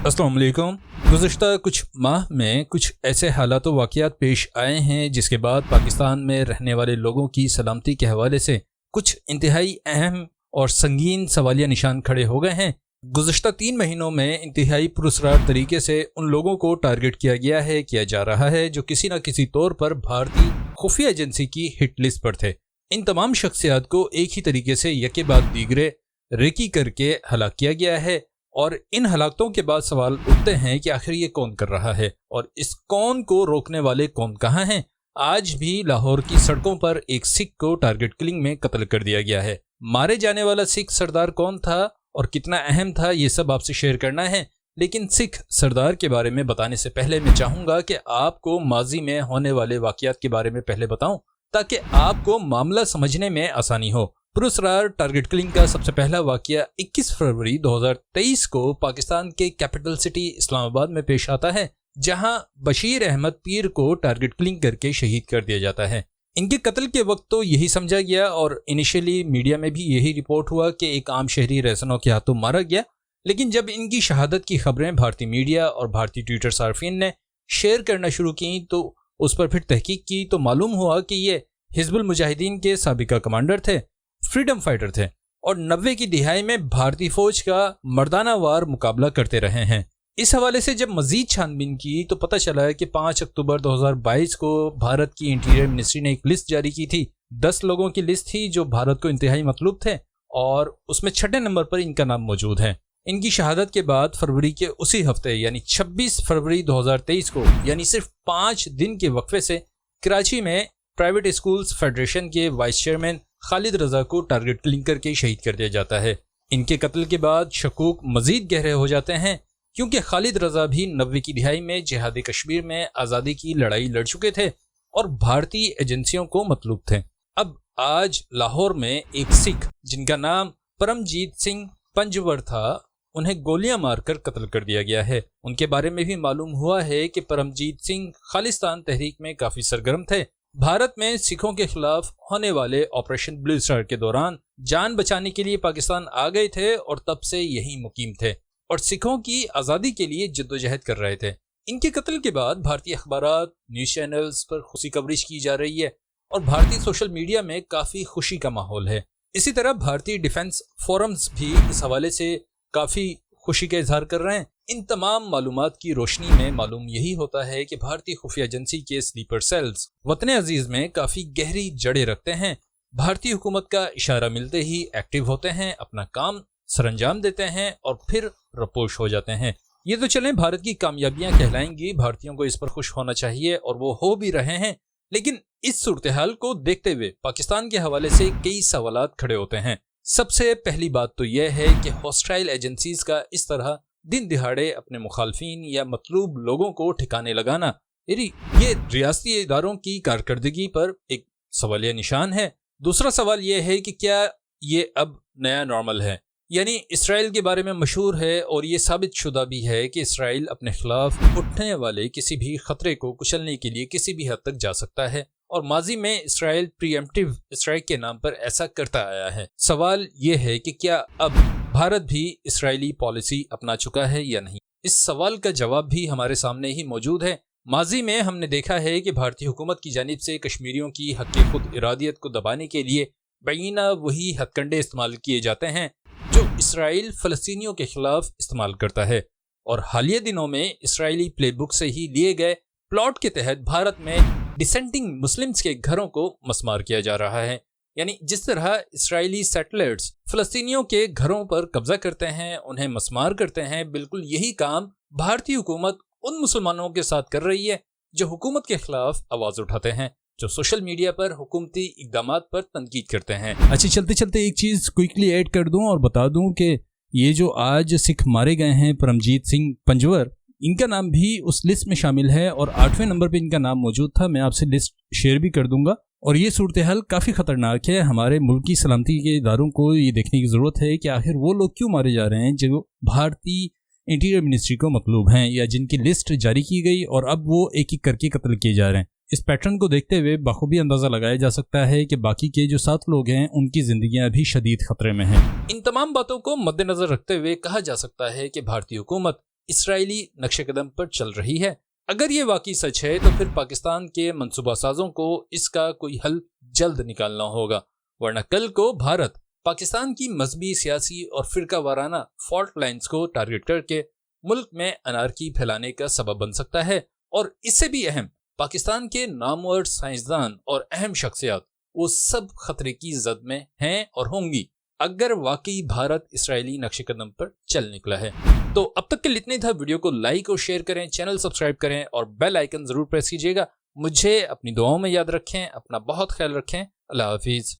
अस्सलाम वालेकुम। गुज़िश्ता कुछ माह में कुछ ऐसे हालात व वाक़यात पेश आए हैं जिसके बाद पाकिस्तान में रहने वाले लोगों की सलामती के हवाले से कुछ इंतहाई अहम और संगीन सवालिया निशान खड़े हो गए हैं। गुज़िश्ता 3 महीनों में इंतहाई पुरस्कार तरीके से उन लोगों को टारगेट किया जा रहा है जो किसी न किसी तौर पर भारतीय खुफिया एजेंसी की हिट लिस्ट पर थे। इन तमाम शख्सियात को एक ही तरीके से यके बाद दीगरे रेकी करके हलाक किया गया है और इन हलाकतों के बाद सवाल उठते हैं कि आखिर ये कौन कर रहा है और इस कौन को रोकने वाले कौन कहाँ हैं। आज भी लाहौर की सड़कों पर एक सिख को टारगेट किलिंग में कत्ल कर दिया गया है। मारे जाने वाला सिख सरदार कौन था और कितना अहम था, ये सब आपसे शेयर करना है। लेकिन सिख सरदार के बारे में बताने से पहले मैं चाहूँगा कि आपको माजी में होने वाले वाक़यात के बारे में पहले बताऊँ ताकि आपको मामला समझने में आसानी हो। पुरस्कार टारगेट किलिंग का सबसे पहला वाक़या 21 फरवरी 2023 को पाकिस्तान के कैपिटल सिटी इस्लामाबाद में पेश आता है, जहां बशीर अहमद पीर को टारगेट किलिंग करके शहीद कर दिया जाता है। इनके कत्ल के वक्त तो यही समझा गया और इनिशियली मीडिया में भी यही रिपोर्ट हुआ कि एक आम शहरी रहसनों के हाथों मारा गया। लेकिन जब इनकी शहादत की खबरें भारतीय मीडिया और भारतीय ट्विटर सार्फिन ने शेयर करना शुरू की तो उस पर फिर तहकीक की तो मालूम हुआ कि ये हिजबुल मुजाहिदीन के साबिका कमांडर थे, फ्रीडम फाइटर थे और 90 की दिहाई में भारतीय फौज का मर्दाना वार मुकाबला करते रहे हैं। इस हवाले से जब मजीद छानबीन की तो पता चला है कि 5 अक्टूबर 2022 को भारत की इंटीरियर मिनिस्ट्री ने एक लिस्ट जारी की थी। 10 लोगों की लिस्ट थी जो भारत को इंतहाई मतलूब थे और उसमें 6 नंबर पर इनका नाम मौजूद है। इनकी शहादत के बाद फरवरी के उसी हफ्ते यानी 26 फरवरी 2023 को यानी सिर्फ 5 दिन के वक्फे से कराची में प्राइवेट स्कूल्स फेडरेशन के वाइस चेयरमैन खालिद रजा को टारगेट किलिंग करके शहीद कर दिया जाता है। इनके कत्ल के बाद शकूक मजीद गहरे हो जाते हैं क्योंकि खालिद रजा भी 90 की दिहाई में जिहाद कश्मीर में आज़ादी की लड़ाई लड़ चुके थे और भारतीय एजेंसियों को मतलूब थे। अब आज लाहौर में एक सिख जिनका नाम परमजीत सिंह पंजवर था, उन्हें गोलियां मारकर कत्ल कर दिया गया है। उनके बारे में भी मालूम हुआ है कि परमजीत सिंह खालिस्तान तहरीक में काफ़ी सरगर्म थे। भारत में सिखों के खिलाफ होने वाले ऑपरेशन ब्लू स्टार के दौरान जान बचाने के लिए पाकिस्तान आ गए थे और तब से यहीं मुकीम थे और सिखों की आज़ादी के लिए जद्दोजहद कर रहे थे। इनके कत्ल के बाद भारतीय अखबारात, न्यूज़ चैनल्स पर खुशी कवरेज की जा रही है और भारतीय सोशल मीडिया में काफ़ी खुशी का माहौल है। इसी तरह भारतीय डिफेंस फोरम्स भी इस हवाले से काफ़ी खुशी का इजहार कर रहे हैं। इन तमाम मालूमात की रोशनी में मालूम यही होता है कि भारतीय खुफिया एजेंसी के स्लीपर सेल्स वतन अजीज में काफ़ी गहरी जड़ें रखते हैं। भारतीय हुकूमत का इशारा मिलते ही एक्टिव होते हैं, अपना काम सरंजाम देते हैं और फिर रपोश हो जाते हैं। ये तो चलें भारत की कामयाबियां कहलाएंगी, भारतीयों को इस पर खुश होना चाहिए और वो हो भी रहे हैं। लेकिन इस सूरत हाल को देखते हुए पाकिस्तान के हवाले से कई सवालात खड़े होते हैं। सबसे पहली बात तो यह है कि हॉस्टाइल एजेंसीज का इस तरह दिन दिहाड़े अपने मुखालफिन या मतलूब लोगों को ठिकाने लगाना, ये रियासती इदारों की कारकर्दगी पर एक सवालिया निशान है। दूसरा सवाल यह है कि क्या ये अब नया नॉर्मल है? यानी इसराइल के बारे में मशहूर है और ये साबित शुदा भी है कि इसराइल अपने खिलाफ उठने वाले किसी भी खतरे को कुचलने के लिए किसी भी हद तक जा सकता है और माजी में इसराइल प्रीएम्प्टिव स्ट्राइक के नाम पर ऐसा करता आया है। सवाल ये है कि क्या अब भारत भी इसराइली पॉलिसी अपना चुका है या नहीं? इस सवाल का जवाब भी हमारे सामने ही मौजूद है। माजी में हमने देखा है कि भारतीय हुकूमत की जानिब से कश्मीरियों की हक़ खुद इरादियत को दबाने के लिए बैना वही हथकंडे इस्तेमाल किए जाते हैं जो इसराइल फ़लस्तीनियों के खिलाफ इस्तेमाल करता है और हालिया दिनों में इसराइली प्ले बुक से ही लिए गए प्लॉट के तहत भारत में डिसेंटिंग मुस्लिम्स के घरों को मस्मार किया जा रहा है। यानी जिस तरह इसराइली सेटलर्स फ़लस्तीनियों के घरों पर कब्जा करते हैं, उन्हें मस्मार करते हैं, बिल्कुल यही काम भारतीय हुकूमत उन मुसलमानों के साथ कर रही है जो हुकूमत के खिलाफ आवाज़ उठाते हैं, जो सोशल मीडिया पर हुकूमती इक़दामात पर तनकीद करते हैं। अच्छा, चलते चलते एक चीज़ क्विकली ऐड कर दूं और बता दूं कि ये जो आज सिख मारे गए हैं परमजीत सिंह पंजवर, इनका नाम भी उस लिस्ट में शामिल है और 8वें नंबर पे इनका नाम मौजूद था। मैं आपसे लिस्ट शेयर भी कर दूंगा और ये सूरत हाल काफ़ी ख़तरनाक है। हमारे मुल्क की सलामती के इदारों को ये देखने की ज़रूरत है कि आखिर वो लोग क्यों मारे जा रहे हैं जो भारतीय इंटीरियर मिनिस्ट्री को मतलूब हैं या जिनकी लिस्ट जारी की गई और अब वो एक एक करके कत्ल किए जा रहे हैं। इस पैटर्न को देखते हुए बखूबी अंदाज़ा लगाया जा सकता है कि बाकी के जो 7 लोग हैं उनकी ज़िंदगियां भी शदीद खतरे में हैं। इन तमाम बातों को मद्देनज़र रखते हुए कहा जा सकता है कि भारतीय हुकूमत اسرائیلی نقش قدم پر چل رہی ہے۔ اگر یہ واقعی سچ ہے تو پھر پاکستان کے منصوبہ سازوں کو اس کا کوئی حل جلد نکالنا ہوگا، ورنہ کل کو بھارت پاکستان کی مذہبی، سیاسی اور فرقہ وارانہ فالٹ لائنز کو ٹارگٹ کر کے ملک میں انارکی پھیلانے کا سبب بن سکتا ہے۔ اور اس سے بھی اہم، پاکستان کے نامور سائنسدان اور اہم شخصیات وہ سب خطرے کی زد میں ہیں اور ہوں گی اگر واقعی بھارت اسرائیلی نقش قدم پر چل نکلا ہے۔ تو اب تک کے لیے اتنے تھا۔ ویڈیو کو لائک اور شیئر کریں، چینل سبسکرائب کریں اور بیل آئیکن ضرور پریس کیجیے گا۔ مجھے اپنی دعاؤں میں یاد رکھیں، اپنا بہت خیال رکھیں۔ اللہ حافظ۔